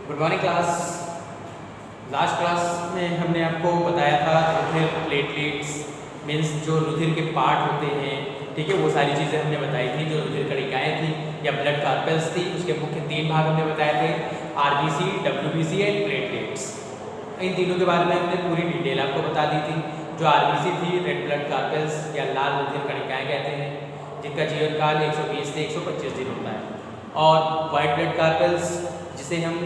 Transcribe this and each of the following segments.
Good morning class. Last class में हमने आपको बताया था रुधिर प्लेटलेट्स मीन्स जो रुधिर के पार्ट होते हैं, ठीक है, वो सारी चीज़ें हमने बताई थी। जो रुधिर कणिकाएँ थी या ब्लड कार्पेल्स थी, उसके मुख्य 3 भाग हमने बताए थे, आरबीसी, डब्ल्यूबीसी एंड प्लेटलेट्स। इन तीनों के बारे में हमने पूरी डिटेल आपको बता दी थी। जो आरबीसी थी, रेड ब्लड कार्पेल्स या लाल रुधिर कणिकाएँ कहते हैं, जिनका जीवन काल 120 से 125 दिन होता है। और वाइट ब्लड कार्पेल्स जिसे हम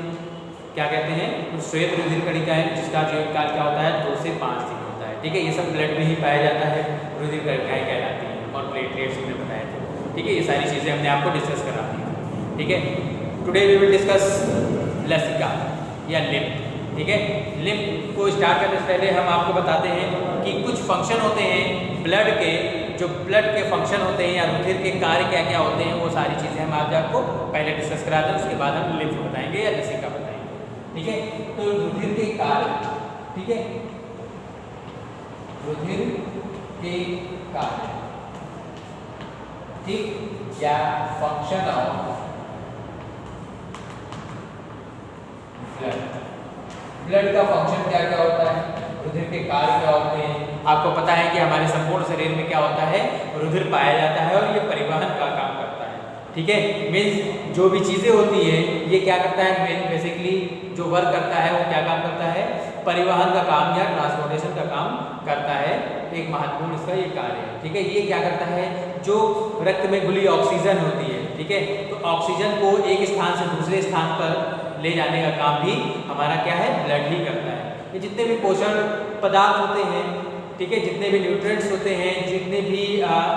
क्या कहते हैं, श्वेत रुधिर कणिकाएँ, जिसका जीवन काल क्या होता है 2 से 5 दिन होता है। ठीक है, ये सब ब्लड में ही पाया जाता है, रुधिर कणिकाएँ कहलाती हैं। और प्लेटलेट्स हमने बताए थे। ठीक है, ये सारी चीज़ें हमने आपको डिस्कस करा दी थी। ठीक है, टुडे वी विल डिस्कस लसिका या लिम्फ। ठीक है, लिम्फ को स्टार्ट करने से पहले हम आपको बताते हैं कि कुछ फंक्शन होते हैं ब्लड के, जो ब्लड के फंक्शन होते हैं या रुधिर के कार्य क्या क्या होते हैं, वो सारी चीज़ें हम आज आपको पहले डिस्कस करा दें, उसके बाद हम लिम्फ बताएंगे या लसिका बताएंगे। ठीक है, तो रुधिर के कार्य, ठीक है, रुधिर के कार्य, ठीक, या फंक्शन ऑफ ब्लड। ब्लड का फंक्शन क्या क्या होता है, रुधिर के कार्य क्या होते हैं। आपको पता है कि हमारे संपूर्ण शरीर में क्या होता है, रुधिर पाया जाता है और ये परिवहन का काम करता है। ठीक है, मीन्स जो भी चीज़ें होती है ये क्या करता है, बेसिकली जो वर्क करता है वो क्या काम करता है, परिवहन का काम या ट्रांसपोर्टेशन का काम करता है। एक महत्वपूर्ण इसका ये कार्य है। ठीक है, ये क्या करता है, जो रक्त में घुली ऑक्सीजन होती है, ठीक है, तो ऑक्सीजन को एक स्थान से दूसरे स्थान पर ले जाने का काम भी हमारा क्या है, ब्लड ही करता है। ये जितने भी पोषण पदार्थ होते हैं, ठीक है, जितने भी न्यूट्रिएंट्स होते हैं, जितने भी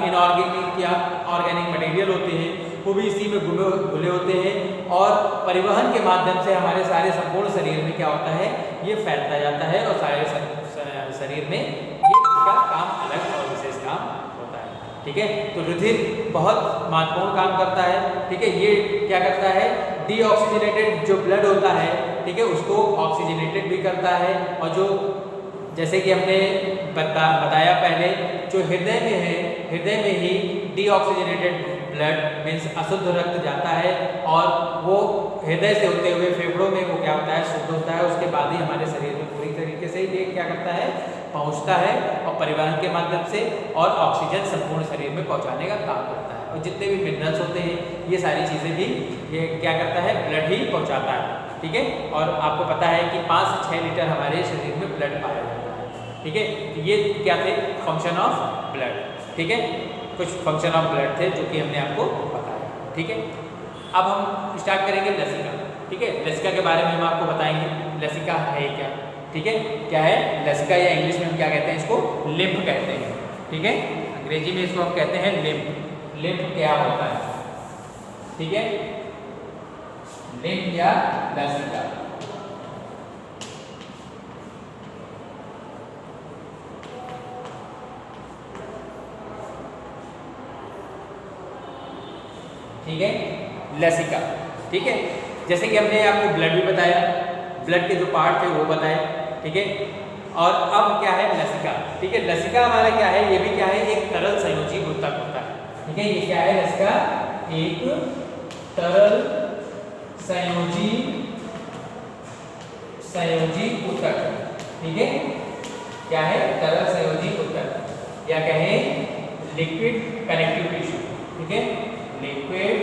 इनऑर्गेनिक या ऑर्गेनिक मटेरियल होते हैं, वो भी इसी में घुले होते हैं और परिवहन के माध्यम से हमारे सारे संपूर्ण शरीर में क्या होता है, ये फैलता जाता है और सारे शरीर में ये इसका काम अलग और विशेष काम होता है। ठीक है, तो रुधिर बहुत महत्वपूर्ण काम करता है। ठीक है, ये क्या करता है, डीऑक्सीजनेटेड जो ब्लड होता है, ठीक है, उसको ऑक्सीजनेटेड भी करता है। और जो जैसे कि हमने बताया पहले, जो हृदय में है, हृदय में ही डीऑक्सीजनेटेड ब्लड मीन्स अशुद्ध रक्त जाता है और वो हृदय से होते हुए फेफड़ों में वो क्या होता है, शुद्ध होता है। उसके बाद ही हमारे शरीर में पूरी तरीके से ये क्या करता है, पहुंचता है और परिवहन के माध्यम से और ऑक्सीजन संपूर्ण शरीर में पहुंचाने का काम करता है। और जितने भी मिनरल्स होते हैं, ये सारी चीज़ें भी ये क्या करता है, ब्लड ही पहुंचाता है। ठीक है, और आपको पता है कि 5 से 6 लीटर हमारे शरीर में ब्लड पाया जाता है। ठीक है, तो ये क्या थे, फंक्शन ऑफ ब्लड। ठीक है, कुछ फंक्शन ऑफ ब्लड थे जो कि हमने आपको बताया। ठीक है, अब हम स्टार्ट करेंगे लसिका। ठीक है, लसिका के बारे में हम आपको बताएंगे लसिका है क्या। ठीक है, क्या है लसिका, या इंग्लिश में हम क्या कहते हैं, इसको लिम्फ कहते हैं। ठीक है, अंग्रेजी में इसको हम कहते हैं लिम्फ। लिम्फ क्या होता है, ठीक है, लिम्फ या लसिका। ठीक है, लसिका। ठीक है, जैसे कि हमने आपको ब्लड भी बताया, ब्लड के जो पार्ट थे वो बताए। ठीक है, और अब क्या है लसिका। ठीक है, लसिका हमारा क्या है, ये भी क्या है, एक तरल संयोजी ऊतक होता है। ठीक है, ये क्या है लसिका, एक तरल संयोजी ऊतक। ठीक है, क्या है, तरल संयोजी ऊतक या कहें लिक्विड कनेक्टिव टिश्यू। ठीक है, लिक्विड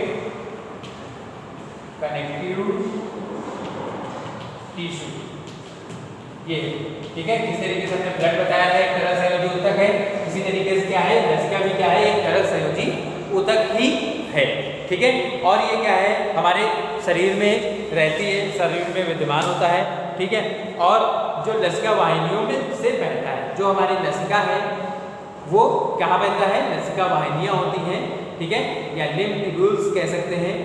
कनेक्टिव टिश्यू ये। ठीक है, जिस तरीके से हमने ब्लड बताया था एक तरल संयोजी ऊतक है, इसी तरीके से क्या है लसिका भी क्या है, एक तरल संयोजी ऊतक ही है। ठीक है, और ये क्या है, हमारे शरीर में रहती है, शरीर में विद्यमान होता है। ठीक है, और जो लसिका वाहिनियों में से बहता है, जो हमारी लसिका है वो कहाँ बहता है, लसिका वाहिनियाँ होती हैं। ठीक है, या लिम्फ ट्यूब्यूल्स कह सकते हैं,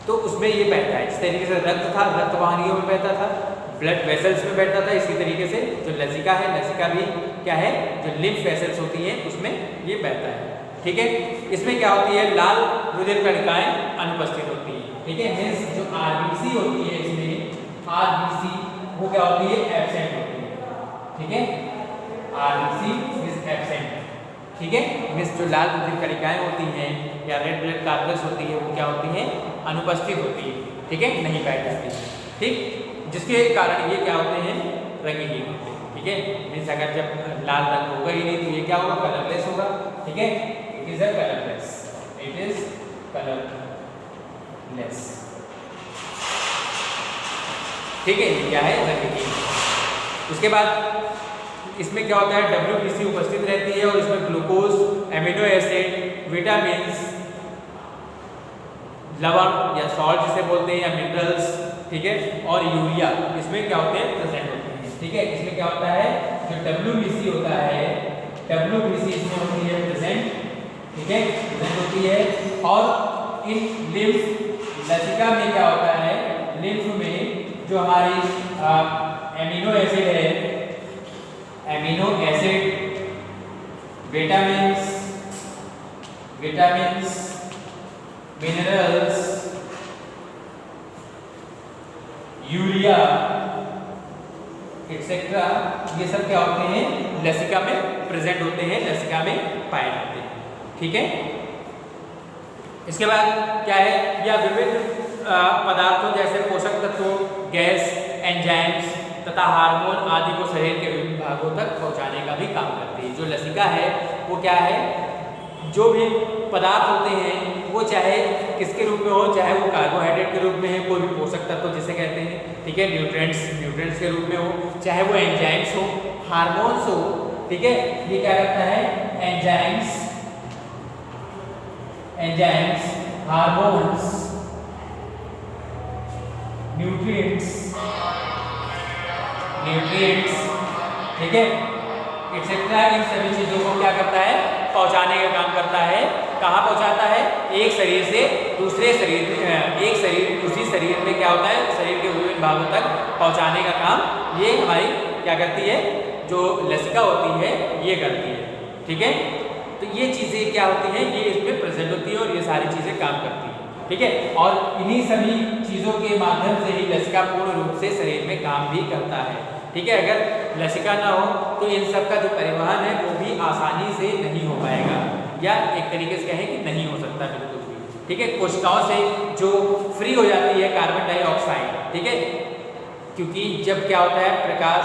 तो उसमें ये बहता है। जिस तरीके से रक्त था, रक्त वाहिनियों में बहता था, ब्लड वेसल्स में बैठता था, इसी तरीके से जो लसिका है, लसिका भी क्या है, जो लिम्फ वेसल्स होती हैं उसमें ये बहता है। ठीक है, इसमें क्या होती है, लाल रुधिर कणिकाएँ अनुपस्थित होती हैं। ठीक है, मीन्स जो आरबीसी होती है, इसमें आरबीसी वो क्या होती है, एब्सेंट होती है। ठीक है, आरबीसी इज एब्सेंट। ठीक है, मीन्स जो लाल रुधिर कणिकाएँ होती हैं या रेड ब्लड कार्पेल्स होती है वो क्या होती हैं, अनुपस्थित होती है। ठीक है, नहीं पाई जाती है। ठीक, जिसके कारण ये क्या होते हैं, रंगीन होते हैं। ठीक है, मीन्स अगर जब लाल रंग होगा ही नहीं तो ये क्या होगा, कलरलेस होगा। ठीक है, it is a colourless, it is colourless. ठीक है, ये क्या है, रंगीन। उसके बाद इसमें क्या होता है, WBC उपस्थित रहती है और इसमें ग्लूकोज, एमिनो एसिड, विटामिन्स, लवण या सॉल्ट जिसे बोलते हैं, या मिनरल्स, ठीक है, और यूरिया इसमें क्या होते हैं, प्रेजेंट होते हैं। ठीक है, इसमें क्या होता है, जो WBC होता है, WBC इसमें होती है प्रेजेंट। ठीक है, प्रेजेंट होती है। और इन लिम्फ लसिका में क्या होता है, लिम्फ में जो हमारी एमिनो एसिड है, amino acid, vitamins, minerals, urea etcetera, ये सब क्या होते हैं, लसिका में प्रेजेंट होते हैं, लसिका में पाए जाते हैं। ठीक है, इसके बाद क्या है, या विविध पदार्थों जैसे पोषक तत्वों, गैस, एंजाइम्स तथा हार्मोन आदि को शरीर के विभिन्न भागों तक पहुंचाने का भी काम करती है। जो लसिका है वो क्या है, जो भी पदार्थ होते हैं वो चाहे किसके रूप में हो, चाहे वो कार्बोहाइड्रेट के रूप में है, कोई भी पोषक तत्व जिसे कहते हैं, ठीक है, न्यूट्रिएंट्स के रूप में हो, चाहे वो एंजाइम्स हो, हार्मोन्स हो। ठीक है, ये क्या करता है, एंजाइम्स, हार्मोन्स, न्यूट्रिएंट्स, ठीक है, एक्सेट्रा, इन सभी चीजों को क्या करता है, पहुंचाने का काम करता है। कहाँ पहुंचाता है, एक शरीर से दूसरे शरीर, एक शरीर दूसरी शरीर में क्या होता है, शरीर के विभिन्न भागों तक पहुंचाने का काम ये हमारी क्या करती है, जो लसिका होती है ये करती है। ठीक है, तो ये चीज़ें क्या होती हैं, ये इसमें प्रेजेंट होती है और ये सारी चीज़ें काम करती हैं। ठीक है, और इन्हीं सभी चीज़ों के माध्यम से ही लसिका पूर्ण रूप से शरीर में काम भी करता है। ठीक है, अगर लसिका ना हो तो इन सब का जो परिवहन है वो भी आसानी से नहीं हो पाएगा, या एक तरीके से कहें कि नहीं हो सकता बिल्कुल भी। ठीक है, कोशिकाओं से जो फ्री हो जाती है कार्बन डाइऑक्साइड, ठीक है, क्योंकि जब क्या होता है, प्रकाश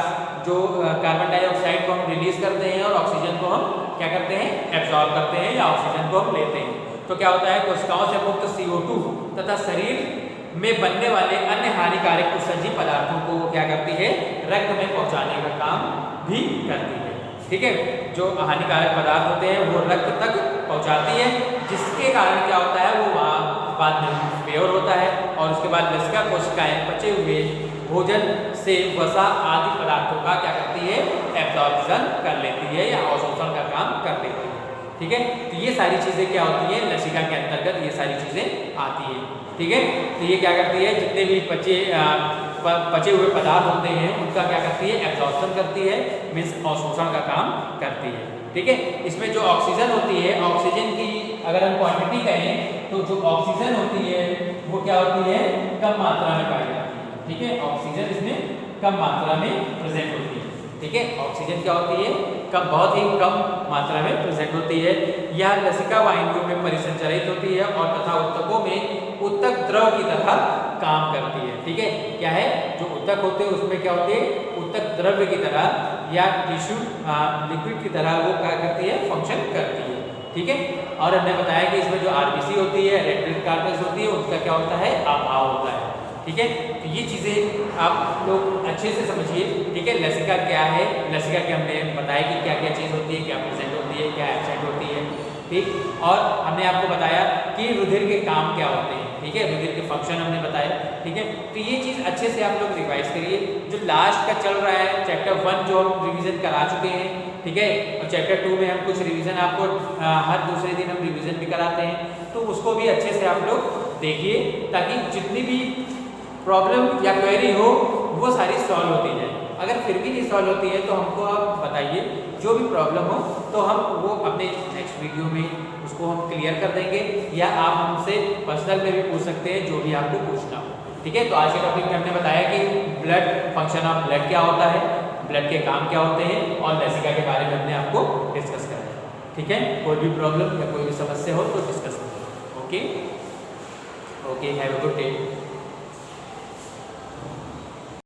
जो कार्बन डाइऑक्साइड को हम रिलीज करते हैं और ऑक्सीजन को हम क्या करते हैं, एब्जॉर्ब करते हैं, या ऑक्सीजन को हम लेते हैं, तो क्या होता है, कोशिकाओं से मुक्त CO2 तथा शरीर में बनने वाले अन्य हानिकारक उत्सर्जी पदार्थों को क्या करती है, रक्त में पहुंचाने का काम भी करती है। ठीक है, जो हानिकारक पदार्थ होते हैं वो रक्त तक पहुंचाती है, जिसके कारण क्या होता है, वो वहाँ बाद में प्योर होता है, और उसके बाद लसिका कोशिकाएं पचे हुए भोजन से वसा आदि पदार्थों का क्या करती है, एब्जॉर्प्शन कर लेती है, या अवशोषण का काम कर लेती है। ठीक है, तो ये सारी चीज़ें क्या होती हैं, लसिका के अंतर्गत ये सारी चीज़ें आती हैं। ठीक है, तो ये क्या करती है, जितने भी पचे हुए पदार्थ होते हैं उनका क्या करती है, एब्जॉर्प्शन करती है, मीन्स अवशोषण का काम करती है। ठीक है, इसमें जो ऑक्सीजन होती है, ऑक्सीजन की अगर हम क्वांटिटी कहें तो जो ऑक्सीजन होती है वो क्या होती है, कम मात्रा में पाई जाती है। ठीक है, ऑक्सीजन इसमें कम मात्रा में प्रेजेंट होती है। ठीक है, ऑक्सीजन क्या होती है, कम, बहुत ही कम मात्रा में प्रेजेंट होती है। यह लसिका वाहिनियों में परिसंचरित होती है और तथा ऊतकों में ऊतक द्रव की तरह काम करती है। ठीक है, क्या है, जो ऊतक होते हैं उसमें क्या होते हैं, ऊतक द्रव्य की तरह या टिश्यू लिक्विड की तरह वो क्या करती है, फंक्शन करती है। ठीक है, और हमने बताया कि इसमें जो RBC होती है, रेड ब्लड कॉर्पस होती है, उसका क्या होता है, अभाव होता है। ठीक है, तो ये चीज़ें आप लोग अच्छे से समझिए। ठीक है, लसिका क्या है, लसिका के हमने बताया कि क्या क्या चीज़ होती है, क्या प्रेजेंट होती है, क्या एब्सेंट होती है। ठीक, और हमने आपको बताया कि रुधिर के काम क्या होते हैं। ठीक है, रुधिर के फंक्शन हमने बताया। ठीक है, तो ये चीज़ अच्छे से आप लोग रिवाइज करिए। जो लास्ट का चल रहा है चैप्टर 1 जो हम रिवीजन करा चुके हैं, ठीक है, और चैप्टर 2 में हम कुछ रिवीजन आपको हर दूसरे दिन हम रिवीजन भी कराते हैं, तो उसको भी अच्छे से आप लोग देखिए, ताकि जितनी भी प्रॉब्लम या क्वेरी हो वो सारी सॉल्व होती जाए। अगर फिर भी नहीं सॉल्व होती है तो हमको आप बताइए, जो भी प्रॉब्लम हो तो हम वो अपने नेक्स्ट वीडियो में उसको हम क्लियर कर देंगे, या आप हमसे पर्सनल में भी पूछ सकते हैं, जो भी आपको पूछना हो। ठीक है, तो आज के टॉपिक में हमने बताया कि ब्लड, फंक्शन ऑफ ब्लड क्या होता है, ब्लड के काम क्या होते हैं, और लसिका के बारे में हमने आपको डिस्कस कराया। ठीक है, कोई भी प्रॉब्लम या कोई भी समस्या हो तो डिस्कस करें। Okay, have a good day.